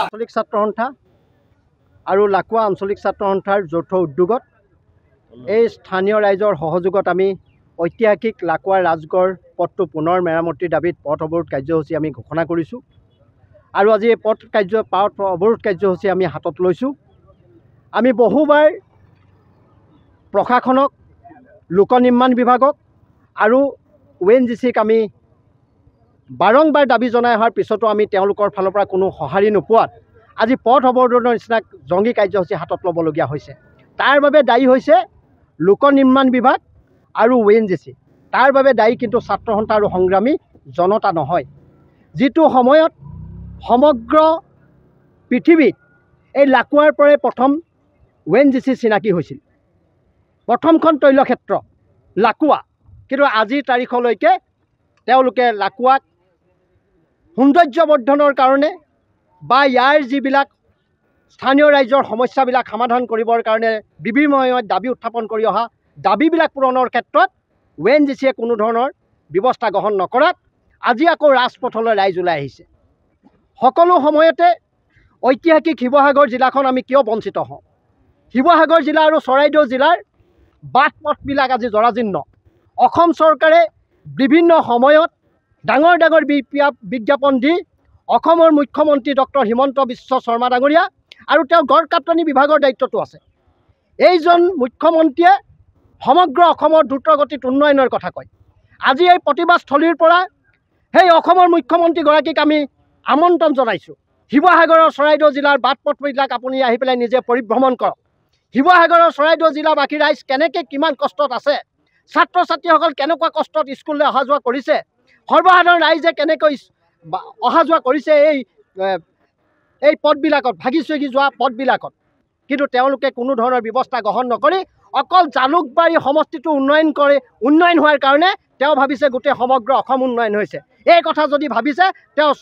আঞ্চলিক ছাত্ৰ সন্থা আৰু লাকুৱা আঞ্চলিক ছাত্ৰ সন্থাৰ যৌথ উদ্যোগত এই স্থানীয় ৰাইজৰ সহযোগত আমি ঐতিহাসিক লাকুৱা ৰাজগড় পথটো পুনৰ মেৰামতিৰ দাবীত পথ অৱৰোধ কাৰ্যসূচী আমি ঘোষণা কৰিছোঁ আৰু আজি এই পথ অৱৰোধ কাৰ্যসূচী আমি হাতত লৈছোঁ। আমি বহুবাৰ প্ৰশাসনক, লোক নিৰ্মাণ বিভাগক আৰু ONGCক আমি বাৰংবাৰ দাবী জনাই অহাৰ পিছতো আমি তেওঁলোকৰ ফালৰ পৰা কোনো সঁহাৰি নোপোৱাত আজি পথ অৱৰোধৰ নিচিনা জংগী কাৰ্যসূচী হাতত ল'বলগীয়া হৈছে। তাৰ বাবে দায়ী হৈছে লোক নিৰ্মাণ বিভাগ আৰু ONGC। তাৰ বাবে দায়ী কিন্তু ছাত্ৰ সন্থা আৰু সংগ্ৰামী জনতা নহয়। যিটো সময়ত সমগ্ৰ পৃথিৱীত এই লাকুৱাৰ পৰাই প্ৰথম ONGC চিনাকি হৈছিল, প্ৰথমখন তৈলক্ষেত্ৰ লাকুৱা, কিন্তু আজিৰ তাৰিখলৈকে তেওঁলোকে লাকুৱাক সৌন্দৰ্যবৰ্ধনৰ কাৰণে বা ইয়াৰ যিবিলাক স্থানীয় ৰাইজৰ সমস্যাবিলাক সমাধান কৰিবৰ কাৰণে বিভিন্ন সময়ত দাবী উত্থাপন কৰি অহা দাবীবিলাক পূৰণৰ ক্ষেত্ৰত ONGCয়ে কোনো ধৰণৰ ব্যৱস্থা গ্ৰহণ নকৰাত আজি আকৌ ৰাজপথলৈ ৰাইজ ওলাই আহিছে। সকলো সময়তে ঐতিহাসিক শিৱসাগৰ জিলাখন আমি কিয় বঞ্চিত হওঁ? শিৱসাগৰ জিলা আৰু চৰাইদেউ জিলাৰ বাট পথবিলাক আজি জৰাজীৰ্ণ। অসম চৰকাৰে বিভিন্ন সময়ত ডাঙৰ ডাঙৰ বিজ্ঞাপন দি অসমৰ মুখ্যমন্ত্ৰী ডক্টৰ হিমন্ত বিশ্ব শৰ্মা ডাঙৰীয়া আৰু তেওঁ গড় কাটনি বিভাগৰ দায়িত্বটো আছে। এইজন মুখ্যমন্ত্ৰীয়ে সমগ্ৰ অসমৰ দ্ৰুতগতিত উন্নয়নৰ কথা কয়। আজি এই প্ৰতিবাদস্থলীৰ পৰা সেই অসমৰ মুখ্যমন্ত্ৰীগৰাকীক আমি আমন্ত্ৰণ জনাইছোঁ, শিৱসাগৰৰ চৰাইদেউ জিলাৰ বাট পথবিলাক আপুনি আহি পেলাই নিজে পৰিভ্ৰমণ কৰক। শিৱসাগৰৰ চৰাইদেউ জিলাবাসী ৰাইজ কেনেকৈ কিমান কষ্টত আছে, ছাত্ৰ ছাত্ৰীসকল কেনেকুৱা কষ্টত স্কুললৈ অহা যোৱা কৰিছে, সৰ্বসাধাৰণ ৰাইজে কেনেকৈ অহা যোৱা কৰিছে এই পথবিলাকত, ভাগি চুগি যোৱা পথবিলাকত। কিন্তু তেওঁলোকে কোনো ধৰণৰ ব্যৱস্থা গ্ৰহণ নকৰি অকল জালুকবাৰী সমষ্টিটো উন্নয়ন হোৱাৰ কাৰণে তেওঁ ভাবিছে গোটেই সমগ্ৰ অসম উন্নয়ন হৈছে। এই কথা যদি ভাবিছে তেওঁ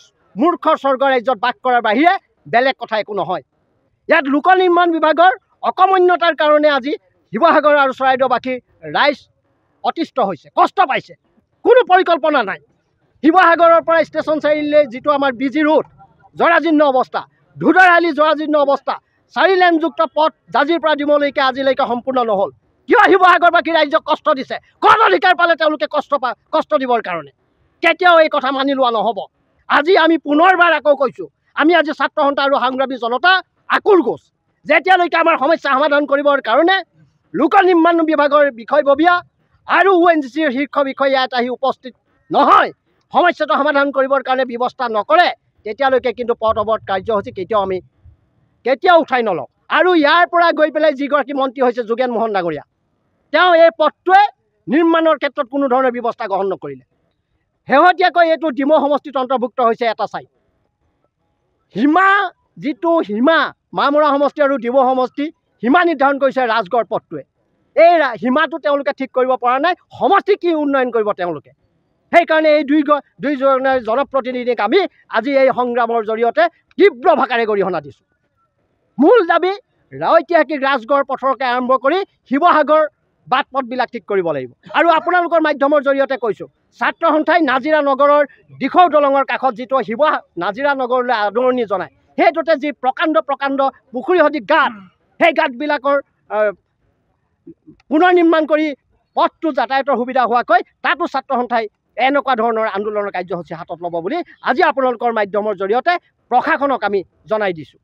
মূৰ্খৰ স্বৰ্গ ৰাজ্যত বাস কৰাৰ বাহিৰে বেলেগ কথা একো নহয়। ইয়াত লোক নিৰ্মাণ বিভাগৰ অকমন্যতাৰ কাৰণে আজি শিৱসাগৰ আৰু চৰাইদেউবাসীৰ ৰাইজ অতিষ্ঠ হৈছে, কষ্ট পাইছে, কোনো পৰিকল্পনা নাই। শিৱসাগৰৰ পৰা ষ্টেচন চাৰিআলিলৈ যিটো আমাৰ BG ৰোড জৰাজীৰ্ণ অৱস্থা, ধুদৰালি জৰাজীৰ্ণ অৱস্থা, 4 লেনযুক্ত পথ জাজিৰ পৰা ডিমলৈকে আজিলৈকে সম্পূৰ্ণ নহ'ল। কিয় শিৱসাগৰবাসী ৰাইজক কষ্ট দিছে? ক'ত অধিকাৰ পালে তেওঁলোকে কষ্ট দিবৰ কাৰণে? কেতিয়াও এই কথা মানি লোৱা নহ'ব। আজি আমি পুনৰবাৰ আকৌ কৈছোঁ, আমি আজি ছাত্ৰ সন্থা আৰু সংগ্ৰামী জনতা আকুল গোচ, যেতিয়ালৈকে আমাৰ সমস্যা সমাধান কৰিবৰ কাৰণে লোক নিৰ্মাণ বিভাগৰ বিষয়ববীয়া আৰু ONGCৰ শীৰ্ষ বিষয়া এটা আহি উপস্থিত নহয়, সমস্যাটো সমাধান কৰিবৰ কাৰণে ব্যৱস্থা নকৰে, তেতিয়ালৈকে কিন্তু পথ অৱৰোধ কাৰ্যসূচী কেতিয়াও উঠাই নলওঁ। আৰু ইয়াৰ পৰা গৈ পেলাই যিগৰাকী মন্ত্ৰী হৈছে যোগেন মোহন ডাঙৰীয়া, তেওঁ এই পথটোৱে নিৰ্মাণৰ ক্ষেত্ৰত কোনো ধৰণৰ ব্যৱস্থা গ্ৰহণ নকৰিলে। শেহতীয়াকৈ এইটো ডিমৌ সমষ্টিত অন্তৰ্ভুক্ত হৈছে এটা ছাইট। সীমা মামৰা সমষ্টি আৰু ডিমৌ সমষ্টি সীমা নিৰ্ধাৰণ কৰিছে ৰাজগড় পথটোৱে। এই সীমাটো তেওঁলোকে ঠিক কৰিব পৰা নাই, সমষ্টি কি উন্নয়ন কৰিব তেওঁলোকে? সেইকাৰণে এই দুইজনৰ জনপ্ৰতিনিধিক আমি আজি এই সংগ্ৰামৰ জৰিয়তে তীব্ৰ ভাষাৰে গৰিহণা দিছোঁ। মূল দাবী ঐতিহাসিক ৰাজগড় পথৰকে আৰম্ভ কৰি শিৱসাগৰ বাট পথবিলাক ঠিক কৰিব লাগিব। আৰু আপোনালোকৰ মাধ্যমৰ জৰিয়তে কৈছোঁ, ছাত্ৰ সন্থাই নাজিৰা নগৰৰ দিখৌ দলঙৰ কাষত যিটো নাজিৰা নগৰলৈ আদৰণি জনায়, সেইটোতে যি প্ৰকাণ্ড পুখুৰী সদৃশ গাঁত, সেই গাঁতবিলাকৰ পুনৰ নিৰ্মাণ কৰি পথটো যাতায়াতৰ সুবিধা হোৱাকৈ তাতো ছাত্ৰ সন্থাই এনেকুৱা ধৰণৰ আন্দোলনৰ কাৰ্যসূচী হাতত ল'ব বুলি আজি আপোনালোকৰ মাধ্যমৰ জৰিয়তে প্ৰশাসনক আমি জনাই দিছোঁ।